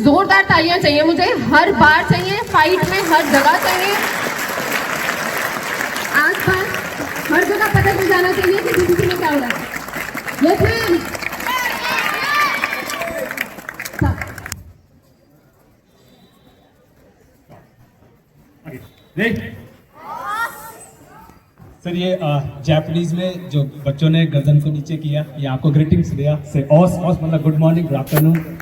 जोरदार तालियां चाहिए मुझे, हर बार चाहिए, फाइट में हर जगह चाहिए, आसपास हर जगह पता चल जाना चाहिए कि बीबीसी में क्या हो रहा है। Yes ma'am. सर ये जापानीज में जो बच्चों ने गर्दन को नीचे किया, ये आपको ग्रीटिंग्स दिया से ऑस मतलब good morning, good afternoon.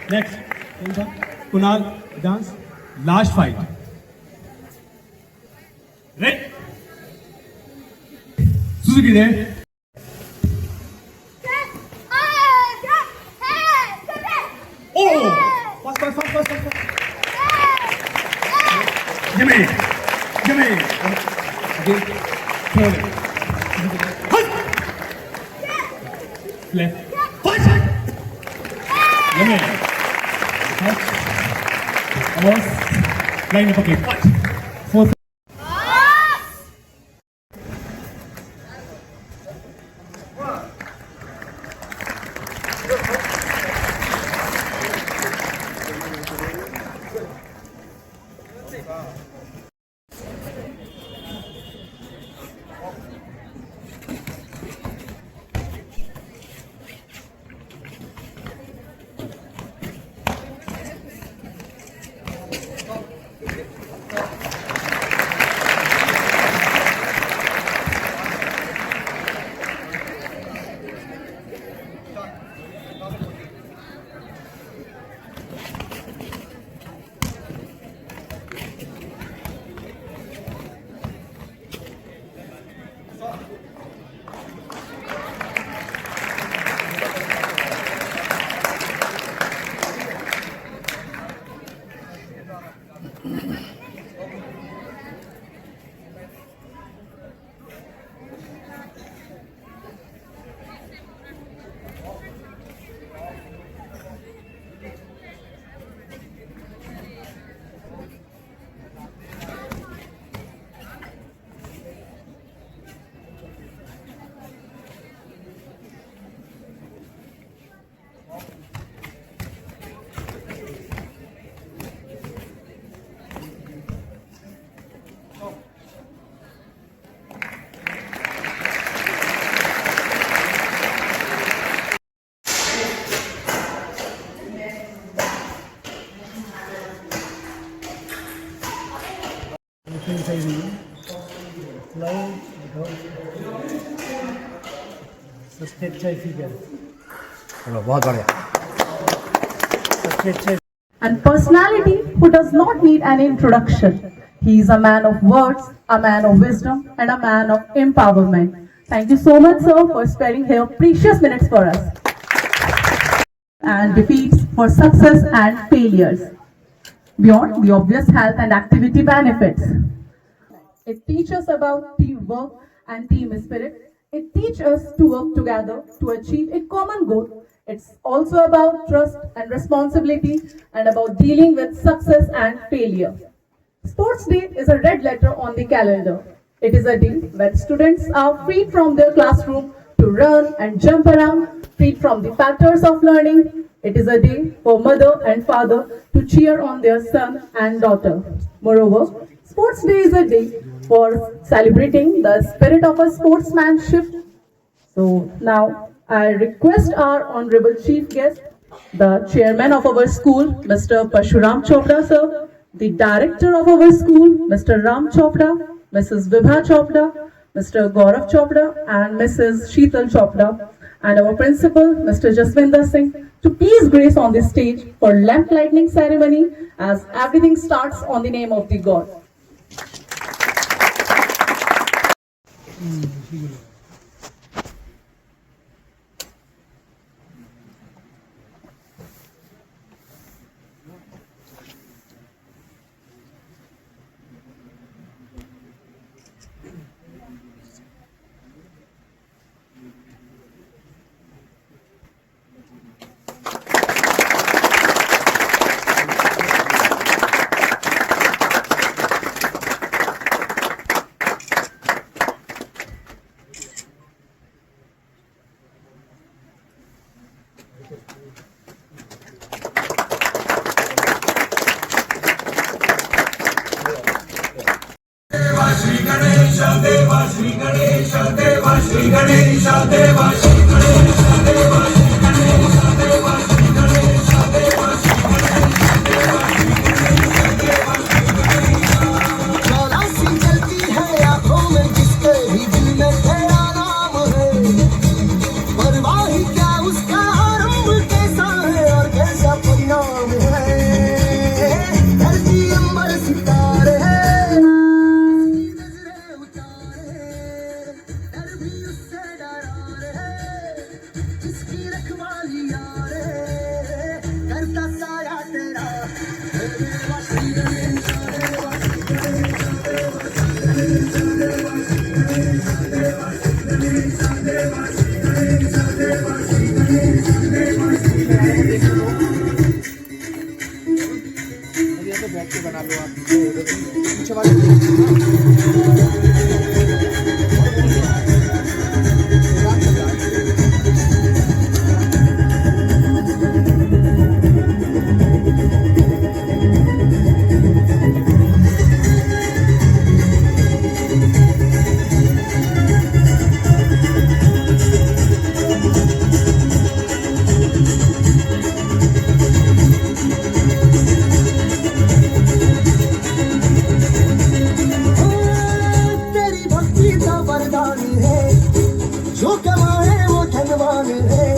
Next, Kunal, dance. Last fight. Ready? Suzuki there. Oh! Fast. Give me. Okay. Throw it. Left. Fight. Give me. Almost. Line up, okay. Fight. Fourth. And personality who does not need an introduction. He is a man of words, a man of wisdom, and a man of empowerment. Thank you so much, sir, for sparing your precious minutes for us. And defeats for success and failures. Beyond the obvious health and activity benefits. It teaches about teamwork and team spirit. It teaches us to work together to achieve a common goal. It's also about trust and responsibility and about dealing with success and failure. Sports Day is a red letter on the calendar. It is a day when students are freed from their classroom to run and jump around, freed from the factors of learning. It is a day for mother and father to cheer on their son and daughter. Moreover, Sports Day is a day for celebrating the spirit of a sportsmanship. So now I request our honorable chief guest, the chairman of our school, Mr. Pashuram Chopra sir, the director of our school, Mr. Ram Chopra, Mrs. Vibha Chopra, Mr. Gaurav Chopra and Mrs. Sheetal Chopra, and our principal, Mr. Jaswinder Singh, to please grace on the stage for lamp lighting ceremony as everything starts on the name of the God. ज्वाला सी जलती है आंखों में जिसके भी दिल में तेरा नाम है। परवाही क्या उसका आरंभ कैसा है और कैसा परिणाम है। धरती अंबर सितारे नजरें उतारे, डर भी उससे डरा रे, जिसकी रखवाली यारे करता साया तेरा। तेरी भक्ति का वरदान है, जो कमाए वो धनवान है।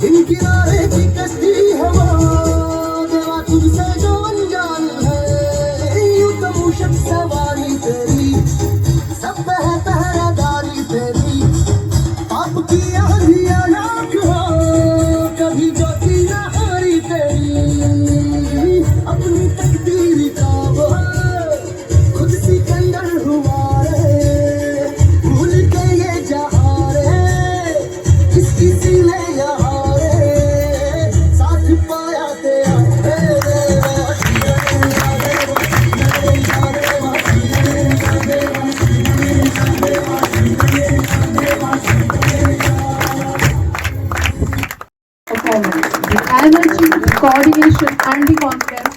इन किनारे की कश्ती हवा देवा तुझसे जो अनजान है। यूं तो मूषक सवारी तेरी, सब पे है पहरेदारी तेरी। पाप की आंधियां लाख हो, कभी ज्योति न हारी तेरी। अपनी तकदीर का वो खुद सिकंदर हुआ रे, भूल के ये जहां रे, किसकी सीने यहाँ रे, साथ पाया तेरा। Performance, the energy, the coordination, and the confidence.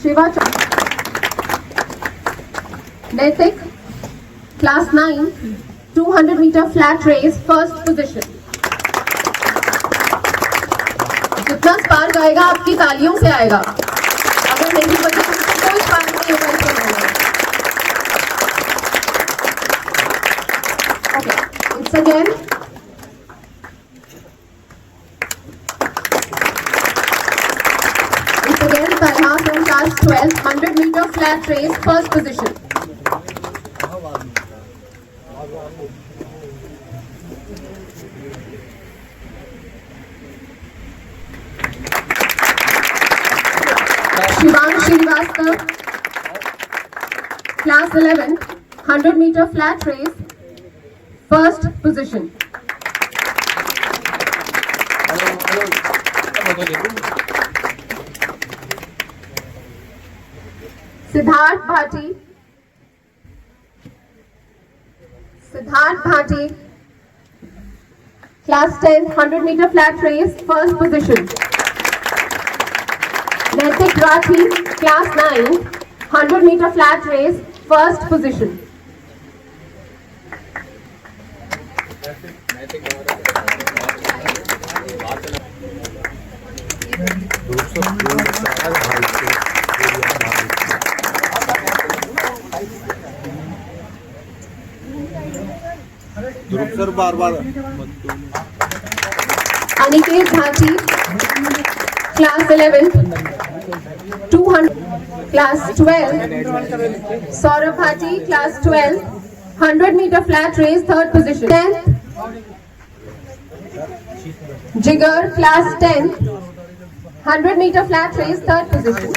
Shiva Naitik, class 9, 200-meter flat race, first position. जितना स्पार्क आएगा आपकी तालियों से आएगा, अगर नहीं बचे तो कोई स्पार्क नहीं होगा इसके अंदर। Okay, it's again. It's again Talha from class 12, 100-meter flat race, first position. Shivang Srivastava, class 11, 100-meter flat race, first position. Siddharth Bhati, class 10, 100-meter flat race, first position. Naitik Rathi, class 9, 100-meter flat race, first position. Dhruv sir bar Aniket Bhati, class 11, 200, class 12. Saurabh Bhati, class 12, 100-meter flat race, third position. 10th, Jigar, class 10, 100-meter flat race, third position.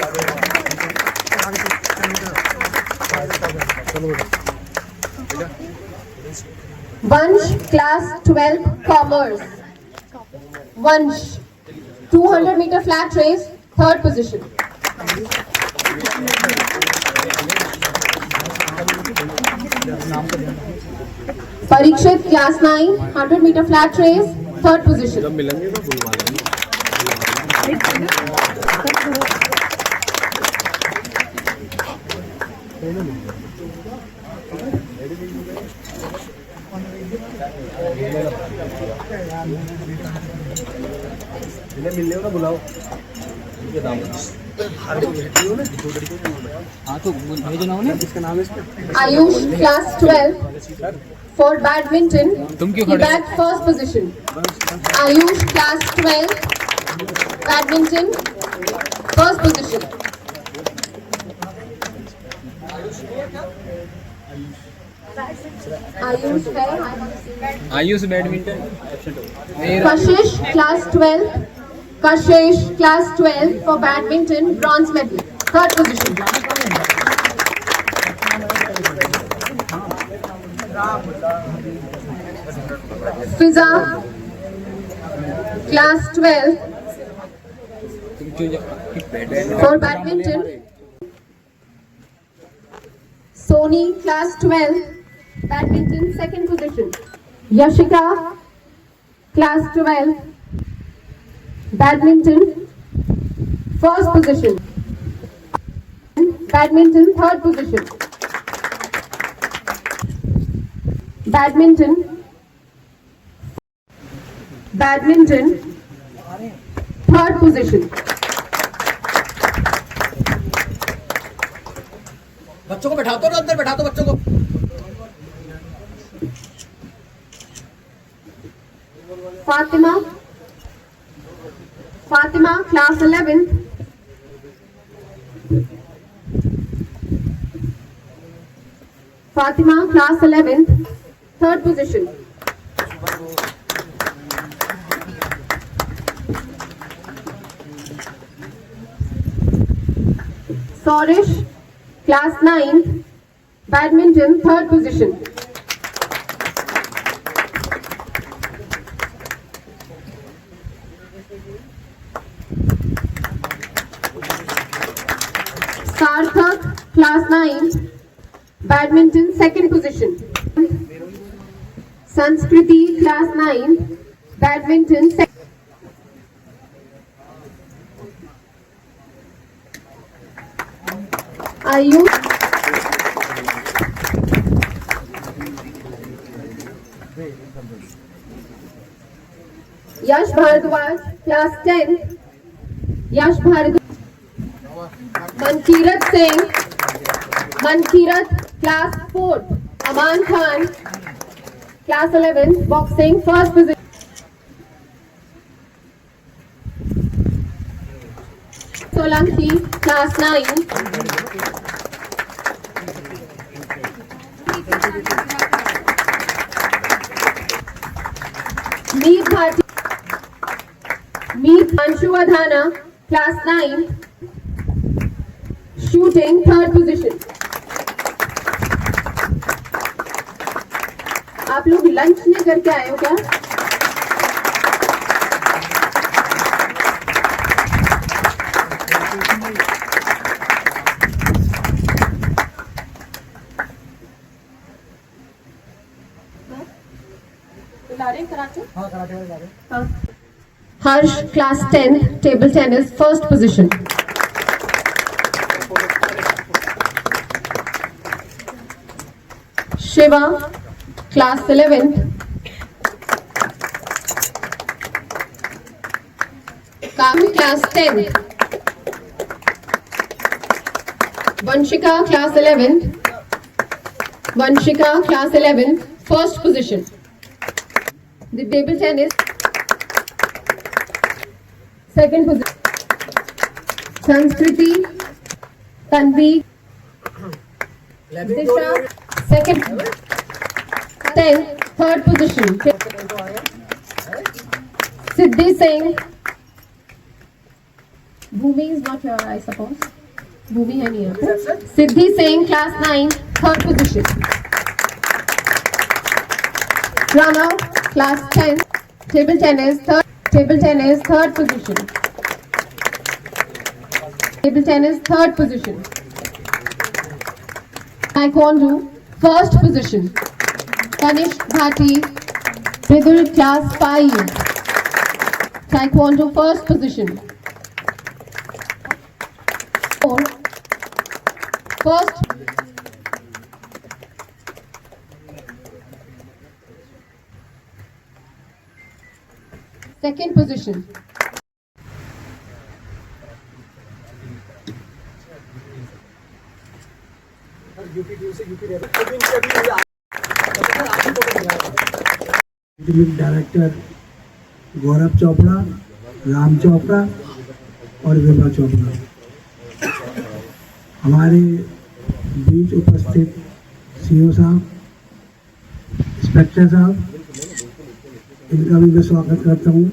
Vansh, class 12, commerce. Vansh, 200-meter flat race, third position. Parikshit, class 9, 100-meter flat race, third position. मिलेंगे तो बुलवा लेंगे Ayush, class 12, for badminton, he bagged first position. Ayush, class 12, badminton, first position. Ayush है Ayush badminton Kashish, class 12. Kashish, class 12, for badminton, bronze medal, third position. Fiza, class 12, for badminton. Sony, class 12, badminton, second position. Yashika, class 12, badminton, first position. Badminton, third position. Badminton, third position. बच्चों को बैठा दो ना, अंदर बैठा दो बच्चों को। Fatima, class 11th. Fatima, class 11th, third position. Saurish, class 9th, badminton, third position. Sarthak, class 9, badminton, second position. Sanskriti, class 9, badminton, second. Ayush, Yash Bharadwaj, class 10, Yash Bharadwaj. Mankirat, class 4th. Aman Khan, class 11, boxing, first position. Solanki, class 9. Meet Anshu Adhana, class 9. Shooting, third position. आप लोग lunch नहीं करके आए हो क्या? Harsh, class 10, table tennis, first position. Shiva, class 11th. Kami, class 10th. Vanshika, class 11th. Vanshika, class 11th, first position. The table tennis, second position. Sanskriti, Tanvi, Disha, second. 10th, third position. Siddhi Singh. Bhumi is not here, I suppose. Bhumi है नहीं यहाँ पे. Siddhi Singh, class 9, third position. Pranav, class 10, table tennis, third position. Table tennis, third position. Taekwondo, first position. Kanish Bhati, Vidul, class 5. Taekwondo, first position. First Second position. Academic director Gaurav Chopra, Ram Chopra और विभा चोपड़ा। हमारे बीच उपस्थित CO साहब, inspector साहब, इनका भी मैं स्वागत करता हूँ।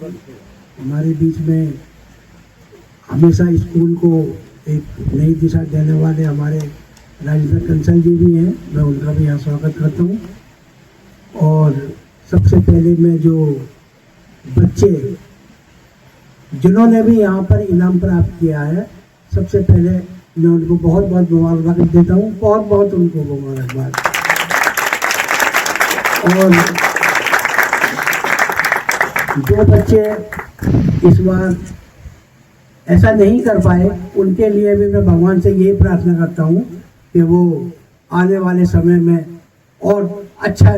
हमारे बीच में हमेशा स्कूल को एक नई दिशा देने वाले हमारे राजेंद्र कंसल जी भी हैं, मैं उनका भी यहाँ स्वागत करता हूँ। और सबसे पहले मैं जो बच्चे जिन्होंने भी यहाँ पर इनाम प्राप्त किया है, सबसे पहले मैं उनको बहुत बहुत मुबारकबाद देता हूँ, बहुत बहुत उनको मुबारकबाद। और जो बच्चे इस बार ऐसा नहीं कर पाए, उनके लिए भी मैं भगवान से यही प्रार्थना करता हूँ कि वो आने वाले समय में और अच्छा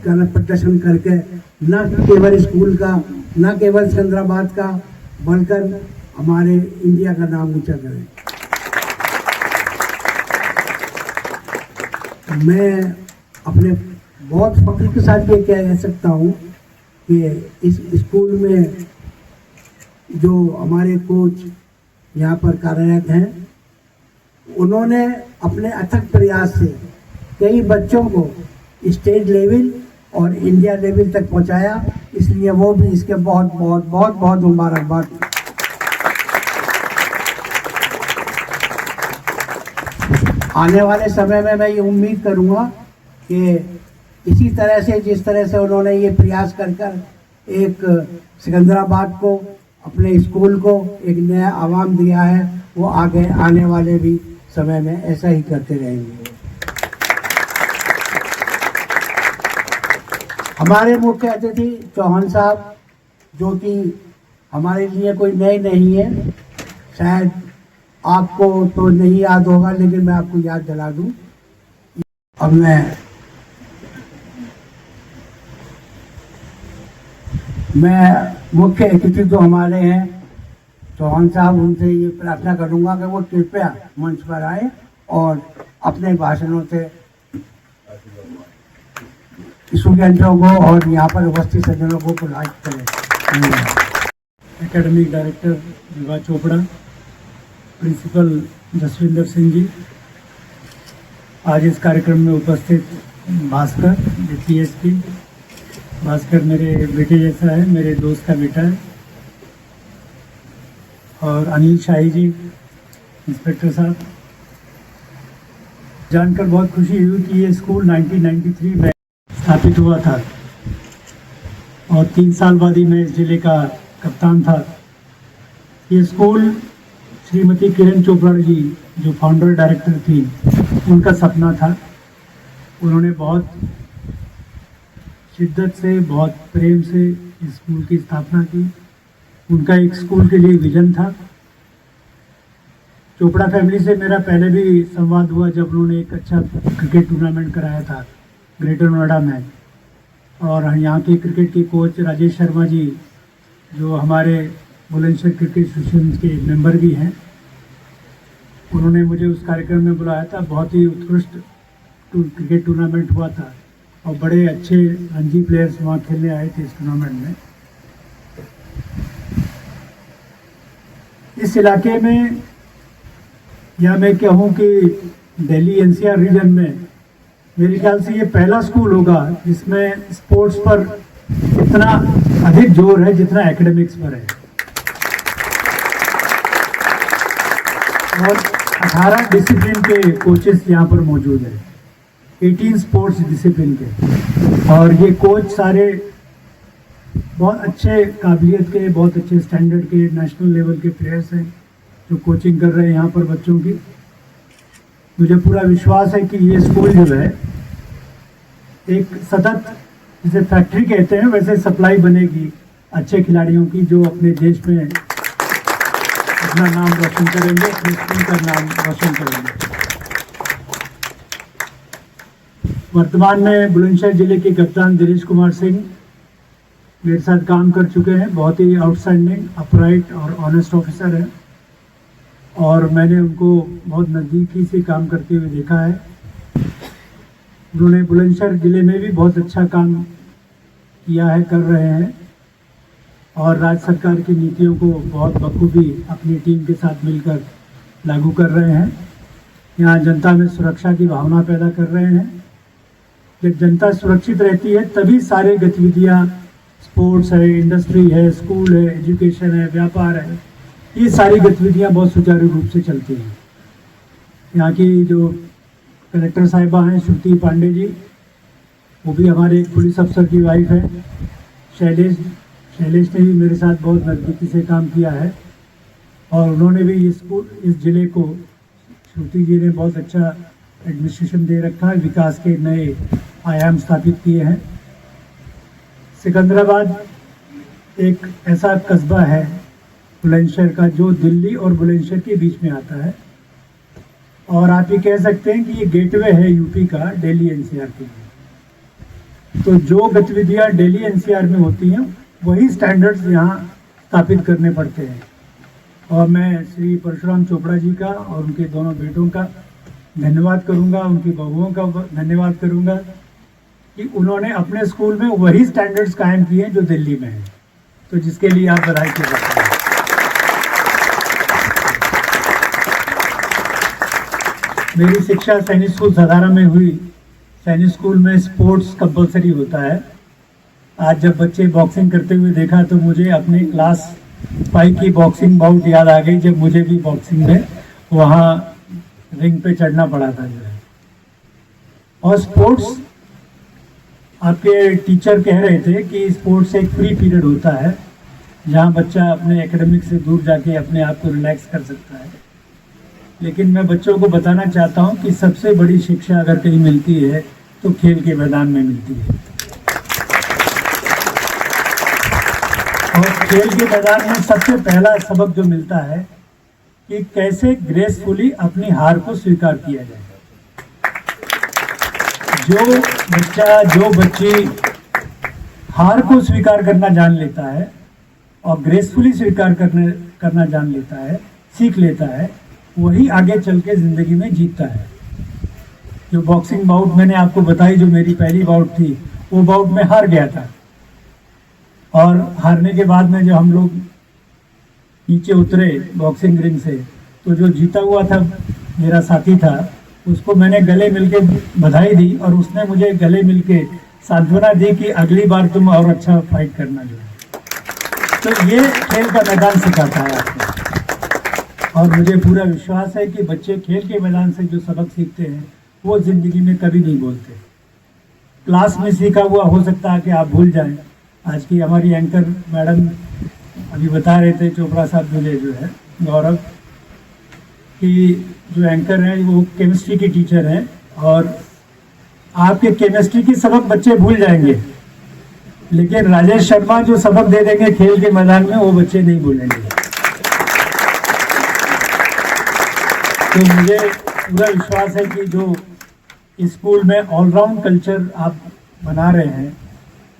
प्रदर्शन करके न केवल स्कूल का, न केवल सिकंदराबाद का, बल्कि हमारे इंडिया का नाम ऊंचा करें। मैं अपने बहुत फख्र के साथ ये कह सकता हूँ कि इस स्कूल में जो हमारे कोच यहाँ पर कार्यरत हैं, उन्होंने अपने अथक प्रयास से कई बच्चों को स्टेट लेवल और इंडिया लेवल तक पहुंचाया, इसलिए वो भी इसके बहुत बहुत बहुत बहुत मुबारकबाद। आने वाले समय में मैं ये उम्मीद करूंगा कि इसी तरह से, जिस तरह से उन्होंने ये प्रयास कर एक सिकंदराबाद को, अपने स्कूल को एक नया आवाम दिया है, वो आगे आने वाले भी समय में ऐसा ही करते रहेंगे। हमारे मुख्य अतिथि चौहान साहब, जो कि हमारे लिए कोई नए नहीं है, शायद आपको तो नहीं याद होगा, लेकिन मैं आपको याद दिला दूं। अब मैं मुख्य अतिथि जो हमारे हैं चौहान साहब, उनसे ये प्रार्थना करूंगा कि वो कृपया मंच पर आए और अपने भाषणों से स्टूडेंटों को और यहाँ पर उपस्थित सज्जनों को पुरस्कृत करें। Academic director Vibha Chopra, principal Jaswinder Singh ji, आज इस कार्यक्रम में उपस्थित भास्कर DPSP। भास्कर मेरे बेटे जैसा है, मेरे दोस्त का बेटा है। और अनिल शाही जी, इंस्पेक्टर साहब। जानकर बहुत खुशी हुई कि ये स्कूल 1993 में स्थापित हुआ था और 3 साल बाद ही मैं इस जिले का कप्तान था। ये स्कूल श्रीमती किरण चोपड़ा जी, जो फाउंडर डायरेक्टर थी, उनका सपना था। उन्होंने बहुत शिद्दत से, बहुत प्रेम से इस स्कूल की स्थापना की। उनका एक स्कूल के लिए विजन था। चोपड़ा फैमिली से मेरा पहले भी संवाद हुआ जब उन्होंने एक अच्छा क्रिकेट टूर्नामेंट कराया था ग्रेटर नोएडा में। और यहाँ के क्रिकेट के कोच राजेश शर्मा जी, जो हमारे बुलंदशहर क्रिकेट एसोसिएशन के मेंबर भी हैं, उन्होंने मुझे उस कार्यक्रम में बुलाया था। बहुत ही उत्कृष्ट क्रिकेट टूर्नामेंट हुआ था और बड़े अच्छे रणजी प्लेयर्स वहाँ खेलने आए थे इस टूर्नामेंट में। इस इलाके में, या मैं कहूँ कि दिल्ली NCR रीजन में, मेरे ख्याल से ये पहला स्कूल होगा जिसमें स्पोर्ट्स पर इतना अधिक जोर है जितना एकेडमिक्स पर है। और 18 डिसिप्लिन के कोचेस यहाँ पर मौजूद हैं, 18 स्पोर्ट्स डिसिप्लिन के। और ये कोच सारे बहुत अच्छे काबिलियत के, बहुत अच्छे स्टैंडर्ड के, नेशनल लेवल के प्लेयर्स हैं जो कोचिंग कर रहे हैं यहाँ पर बच्चों की। मुझे पूरा विश्वास है कि ये स्कूल जो है एक सतत, जिसे फैक्ट्री कहते हैं, वैसे सप्लाई बनेगी अच्छे खिलाड़ियों की, जो अपने देश में अपना नाम रोशन करेंगे, अपने स्कूल का नाम रोशन करेंगे। वर्तमान में बुलंदशहर जिले के कप्तान दिनेश कुमार सिंह मेरे साथ काम कर चुके हैं, बहुत ही आउटस्टैंडिंग, अपराइट और ऑनेस्ट ऑफिसर हैं और मैंने उनको बहुत नज़दीकी से काम करते हुए देखा है। उन्होंने बुलंदशहर ज़िले में भी बहुत अच्छा काम किया है, कर रहे हैं और राज्य सरकार की नीतियों को बहुत बखूबी अपनी टीम के साथ मिलकर लागू कर रहे हैं। यहाँ जनता में सुरक्षा की भावना पैदा कर रहे हैं। जब जनता सुरक्षित रहती है तभी सारी गतिविधियाँ, स्पोर्ट्स है, इंडस्ट्री है, स्कूल है, एजुकेशन है, व्यापार है, ये सारी गतिविधियाँ बहुत सुचारू रूप से चलती हैं। यहाँ की जो कलेक्टर साहिबा हैं श्रुति पांडे जी, वो भी हमारे एक पुलिस अफसर की वाइफ है। शैलेश ने भी मेरे साथ बहुत नज़दीकी से काम किया है और उन्होंने भी इस ज़िले को, श्रुति जी ने बहुत अच्छा एडमिनिस्ट्रेशन दे रखा है, विकास के नए आयाम स्थापित किए हैं। सिकंदराबाद एक ऐसा कस्बा है बुलंदशहर का जो दिल्ली और बुलंदशहर के बीच में आता है और आप ये कह सकते हैं कि ये गेटवे है यूपी का दिल्ली एनसीआर के लिए। तो जो गतिविधियां दिल्ली एनसीआर में होती हैं वही स्टैंडर्ड्स यहाँ स्थापित करने पड़ते हैं और मैं श्री परशुराम चोपड़ा जी का और उनके दोनों बेटों का धन्यवाद करूँगा, उनकी बहुओं का धन्यवाद करूँगा कि उन्होंने अपने स्कूल में वही स्टैंडर्ड्स कायम किए हैं जो दिल्ली में हैं, तो जिसके लिए आप बधाई के पात्र हैं। मेरी शिक्षा सैनिक स्कूल सदारा में हुई। सैनिक स्कूल में स्पोर्ट्स कंपलसरी होता है। आज जब बच्चे बॉक्सिंग करते हुए देखा तो मुझे अपने क्लास 5 की बॉक्सिंग बाउट याद आ गई, जब मुझे भी बॉक्सिंग में वहाँ रिंग पे चढ़ना पड़ा था जो है। और स्पोर्ट्स, आपके टीचर कह रहे थे कि स्पोर्ट्स एक फ्री पीरियड होता है जहाँ बच्चा अपने एकेडमिक से दूर जाके अपने आप को रिलैक्स कर सकता है, लेकिन मैं बच्चों को बताना चाहता हूँ कि सबसे बड़ी शिक्षा अगर कहीं मिलती है तो खेल के मैदान में मिलती है। और खेल के मैदान में सबसे पहला सबक जो मिलता है कि कैसे ग्रेसफुली अपनी हार को स्वीकार किया जाए। जो बच्चा, जो बच्ची हार को स्वीकार करना जान लेता है और ग्रेसफुली स्वीकार करना जान लेता है, सीख लेता है, वही आगे चल के ज़िंदगी में जीतता है। जो बॉक्सिंग बाउट मैंने आपको बताई, जो मेरी पहली बाउट थी, वो बाउट में हार गया था और हारने के बाद में जब हम लोग नीचे उतरे बॉक्सिंग रिंग से, तो जो जीता हुआ था मेरा साथी था, उसको मैंने गले मिलके बधाई दी और उसने मुझे गले मिलके सांत्वना दी कि अगली बार तुम और अच्छा फाइट करना जो है। तो ये खेल का मैदान सिखाता है आपको और मुझे पूरा विश्वास है कि बच्चे खेल के मैदान से जो सबक सीखते हैं वो ज़िंदगी में कभी नहीं भूलते। क्लास में सीखा हुआ हो सकता है कि आप भूल जाएं। आज की हमारी एंकर मैडम अभी बता रहे थे, चोपड़ा साहब मुझे जो है गौरव, कि जो एंकर हैं वो केमिस्ट्री की टीचर हैं और आपके केमिस्ट्री की सबक बच्चे भूल जाएंगे, लेकिन राजेश शर्मा जो सबक दे देंगे खेल के मैदान में वो बच्चे नहीं भूलेंगे। तो मुझे पूरा विश्वास है कि जो स्कूल में ऑलराउंड कल्चर आप बना रहे हैं,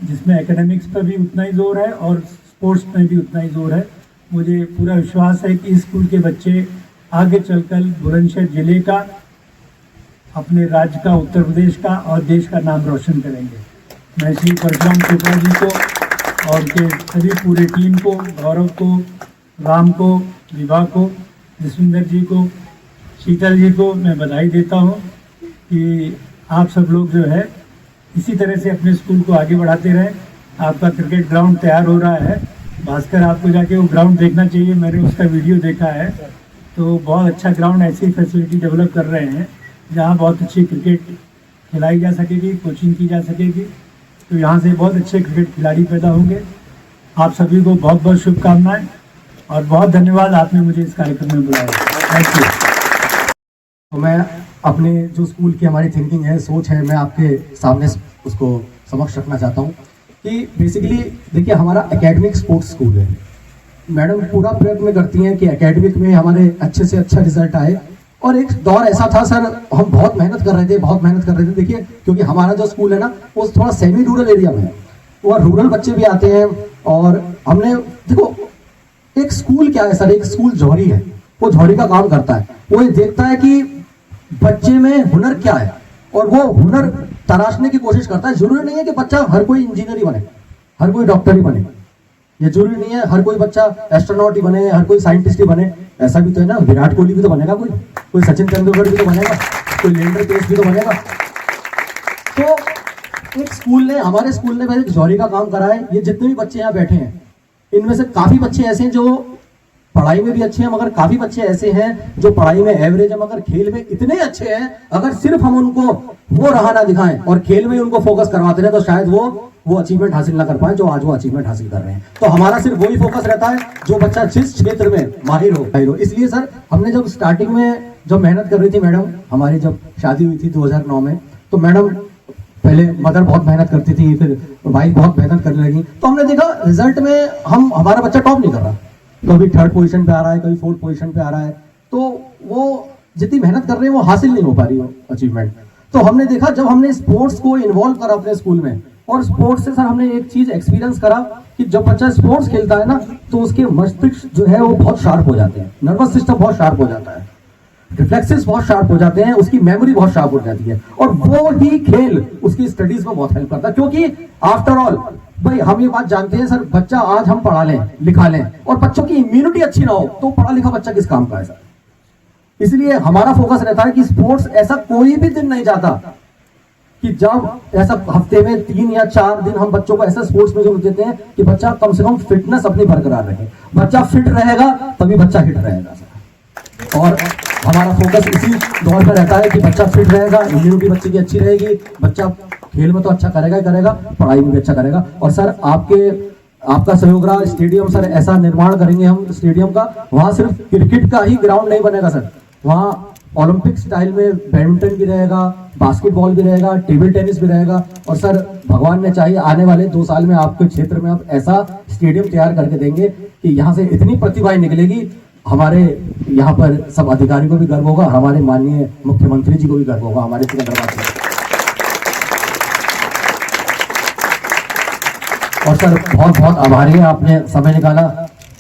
जिसमें एकेडमिक्स पर भी उतना ही जोर है और स्पोर्ट्स में भी उतना ही जोर है, मुझे पूरा विश्वास है कि स्कूल के बच्चे आगे चलकर बुलंदशहर जिले का, अपने राज्य का, उत्तर प्रदेश का और देश का नाम रोशन करेंगे। मैं श्री परशुराम चोपड़ा जी को और उनके सभी पूरे टीम को, गौरव को, राम को, विभा को, जसविंदर जी को, शीतल जी को मैं बधाई देता हूँ कि आप सब लोग जो है इसी तरह से अपने स्कूल को आगे बढ़ाते रहें। आपका क्रिकेट ग्राउंड तैयार हो रहा है, भास्कर आपको जाके वो ग्राउंड देखना चाहिए, मैंने उसका वीडियो देखा है। तो बहुत अच्छा ग्राउंड, ऐसी फैसिलिटी डेवलप कर रहे हैं जहाँ बहुत अच्छी क्रिकेट खिलाई जा सकेगी, कोचिंग की जा सकेगी। तो यहाँ से बहुत अच्छे क्रिकेट खिलाड़ी पैदा होंगे। आप सभी को बहुत बहुत शुभकामनाएं और बहुत धन्यवाद, आपने मुझे इस कार्यक्रम में बुलाया। Thank you. तो मैं अपने जो स्कूल की हमारी थिंकिंग है, सोच है, मैं आपके सामने उसको समक्ष रखना चाहता हूँ कि बेसिकली देखिए हमारा एकेडमिक स्पोर्ट्स स्कूल है। मैडम पूरा प्रयत्न करती हैं कि एकेडमिक में हमारे अच्छे से अच्छा रिजल्ट आए और एक दौर ऐसा था सर, हम बहुत मेहनत कर रहे थे देखिए, क्योंकि हमारा जो स्कूल है ना वो थोड़ा सेमी रूरल एरिया में है। और रूरल बच्चे भी आते हैं। और हमने देखो एक स्कूल क्या है सर, एक स्कूल जौहरी है, वो जौहरी का काम करता है, वो ये देखता है कि बच्चे में हुनर क्या है और वो हुनर तराशने की कोशिश करता है। जरूरी नहीं है कि बच्चा हर कोई इंजीनियर ही बने, हर कोई डॉक्टर ही बने, ये जरूरी नहीं है हर कोई बच्चा एस्ट्रोनॉट ही बने, हर कोई साइंटिस्ट ही बने। ऐसा भी तो है ना, विराट कोहली भी तो बनेगा, कोई सचिन तेंदुलकर भी तो बनेगा, कोई लिएंडर पेस भी तो बनेगा। तो एक स्कूल ने, हमारे स्कूल ने पहले जौहरी का काम करा है। ये जितने भी बच्चे यहाँ बैठे हैं इनमें से काफी बच्चे ऐसे हैं जो पढ़ाई में भी अच्छे हैं, मगर काफी बच्चे ऐसे हैं जो पढ़ाई में एवरेज है मगर खेल में इतने अच्छे हैं। अगर सिर्फ हम उनको वो राह ना दिखाएं और खेल में उनको फोकस करवाते रहे तो शायद वो अचीवमेंट हासिल ना कर पाए जो आज वो अचीवमेंट हासिल कर रहे हैं। तो हमारा सिर्फ वही फोकस रहता है जो बच्चा जिस क्षेत्र में माहिर हो। इसलिए सर हमने जब स्टार्टिंग में जब मेहनत कर रही थी मैडम, हमारी जब शादी हुई थी 2009 में, तो मैडम पहले मदर बहुत मेहनत करती थी, फिर वाइफ बहुत मेहनत करने लगी, तो हमने देखा रिजल्ट में हमारा बच्चा टॉप नहीं कर रहा, कभी 3rd पोजीशन पे आ रहा है, कभी 4th पोजीशन पे आ रहा है। तो वो जितनी मेहनत कर रहे हैं वो हासिल नहीं हो पा रही हो अचीवमेंट। तो हमने देखा जब हमने स्पोर्ट्स को इन्वॉल्व करा अपने स्कूल में, और स्पोर्ट्स से सर हमने एक चीज एक्सपीरियंस करा कि जब बच्चा स्पोर्ट्स खेलता है ना तो उसके मस्तिष्क जो है वो बहुत शार्प हो जाते हैं, नर्वस सिस्टम बहुत शार्प हो जाता है, रिफ्लेक्सेस बहुत शार्प हो जाते हैं, उसकी मेमोरी बहुत शार्प हो जाती है, और वो ही खेल उसकी स्टडीज में बहुत हेल्प करता है। क्योंकि आफ्टर ऑल भाई हम ये बात जानते हैं सर, बच्चा आज हम पढ़ा लें लिखा लें और बच्चों की इम्यूनिटी अच्छी ना हो तो पढ़ा लिखा बच्चा किस काम का है सर। इसलिए हमारा फोकस रहता है कि स्पोर्ट्स ऐसा कोई भी दिन नहीं जाता कि जब ऐसा हफ्ते में 3 या 4 दिन हम बच्चों को ऐसा स्पोर्ट्स में जरूर देते हैं कि बच्चा कम से कम फिटनेस अपनी बरकरार रहे। बच्चा फिट रहेगा तभी बच्चा हिट रहेगा सर। और हमारा फोकस इसी दौर पर रहता है कि बच्चा फिट रहेगा, इम्यूनिटी बच्चे की अच्छी रहेगी, बच्चा खेल में तो अच्छा करेगा ही करेगा, पढ़ाई में भी अच्छा करेगा। और सर आपका सहयोग रहा, स्टेडियम सर ऐसा निर्माण करेंगे हम स्टेडियम का, वहां सिर्फ क्रिकेट का ही ग्राउंड नहीं बनेगा सर, वहां ओलंपिक स्टाइल में बैडमिंटन भी रहेगा, बास्केटबॉल भी रहेगा, टेबल टेनिस भी रहेगा। और सर भगवान ने चाहिए आने वाले 2 साल में आपके क्षेत्र में आप ऐसा स्टेडियम तैयार करके देंगे कि यहाँ से इतनी प्रतिभाएं निकलेगी, हमारे यहाँ पर सब अधिकारी को भी गर्व होगा, हमारे माननीय मुख्यमंत्री जी को भी गर्व होगा हमारे सिकंदराबाद में। और सर बहुत बहुत आभारी है, आपने समय निकाला,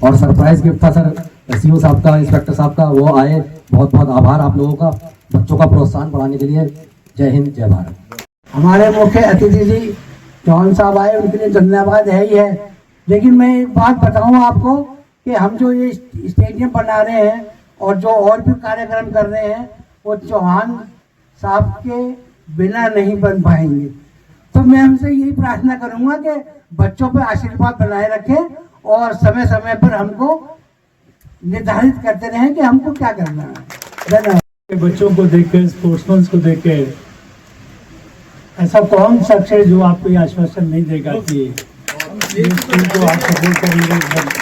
और सरप्राइज गिफ्ट था सर सीओ साहब का, इंस्पेक्टर साहब का, वो आए, बहुत बहुत आभार आप लोगों का बच्चों का प्रोत्साहन बढ़ाने के लिए। जय हिंद जय भारत। हमारे मुख्य अतिथि जी चौहान साहब आए, उनके लिए धन्यवाद है ही है। लेकिन मैं एक बात बताऊं आपको कि हम जो ये स्टेडियम बना रहे हैं और जो और भी कार्यक्रम कर रहे हैं वो चौहान साहब के बिना नहीं बन पाएंगे। तो मैं हमसे यही प्रार्थना करूंगा कि बच्चों पर आशीर्वाद बनाए रखें और समय समय पर हमको निर्धारित करते रहें कि हमको क्या करना है। धन्यवाद। बच्चों को देखकर, स्पोर्ट्समैन को देखकर ऐसा कौन शख्स है जो आपको ये आश्वासन नहीं देगा कि स्कूल को आप सपोर्ट करेंगे,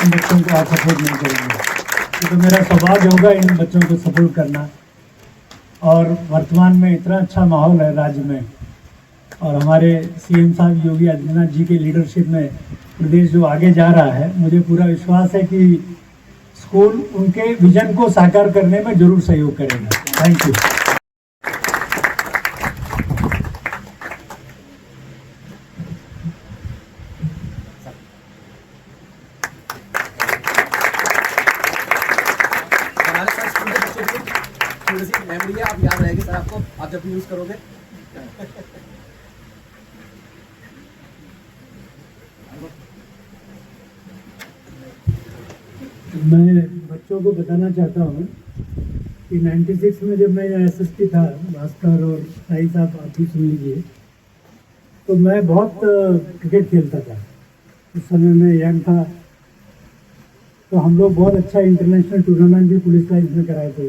इन बच्चों को आप सपोर्ट नहीं करेंगे। तो मेरा सौभाग्य होगा इन बच्चों को सपोर्ट करना। और वर्तमान में इतना अच्छा माहौल है राज्य में, और हमारे सीएम साहब योगी आदित्यनाथ जी के लीडरशिप में प्रदेश जो आगे जा रहा है, मुझे पूरा विश्वास है कि स्कूल उनके विजन को साकार करने में जरूर सहयोग करेगा। Thank you. थोड़ी सी मेमोरी है, आप याद रहेगी सर आपको, आप जब भी यूज करोगे। मैं बच्चों को बताना चाहता हूँ कि 96 में जब मैं एसएसपी था, भास्कर और साई साहब आप भी सुन लीजिए, तो मैं बहुत क्रिकेट खेलता था। उस समय मैं यंग था, तो हम लोग बहुत अच्छा इंटरनेशनल टूर्नामेंट भी पुलिस लाइन्स में कराए थे।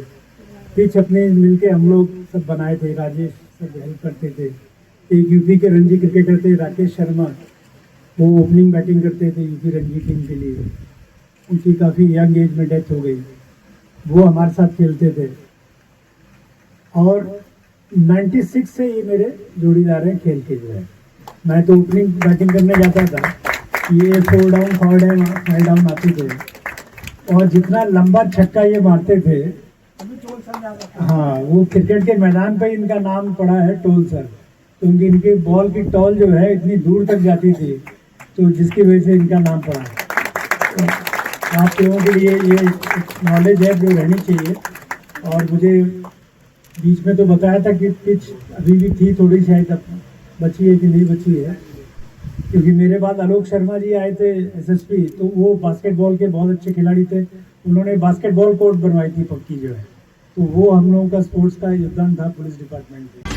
पिच अपने मिलके हम लोग सब बनाए थे, राजेश सब हेल्प करते थे। एक यूपी के रणजी क्रिकेटर थे राकेश शर्मा, वो ओपनिंग बैटिंग करते थे यूपी रणजी टीम के लिए। उनकी काफ़ी यंग एज में डेथ हो गई, वो हमारे साथ खेलते थे। और 96 से ये मेरे जोड़ीदार हैं खेल के जो है। मैं तो ओपनिंग बैटिंग करने जाता था, ये 4 डाउन 5 डाउन आते थे, और जितना लंबा छक्का ये मारते थे, हाँ, वो क्रिकेट के मैदान पे इनका नाम पड़ा है टोल सर। तो इनकी बॉल की टॉल जो है इतनी दूर तक जाती थी तो जिसकी वजह से इनका नाम पड़ा। तो आप लोगों के लिए ये नॉलेज है जो रहनी चाहिए। और मुझे बीच में तो बताया था कि पिच अभी भी थी थोड़ी, शायद अब बची है कि नहीं बची है, क्योंकि मेरे बाद आलोक शर्मा जी आए थे एसएसपी, तो वो बास्केटबॉल के बहुत अच्छे खिलाड़ी थे। उन्होंने बास्केटबॉल कोर्ट बनवाई थी पक्की जो है, तो वो हम लोगों का स्पोर्ट्स का योगदान था पुलिस डिपार्टमेंट में।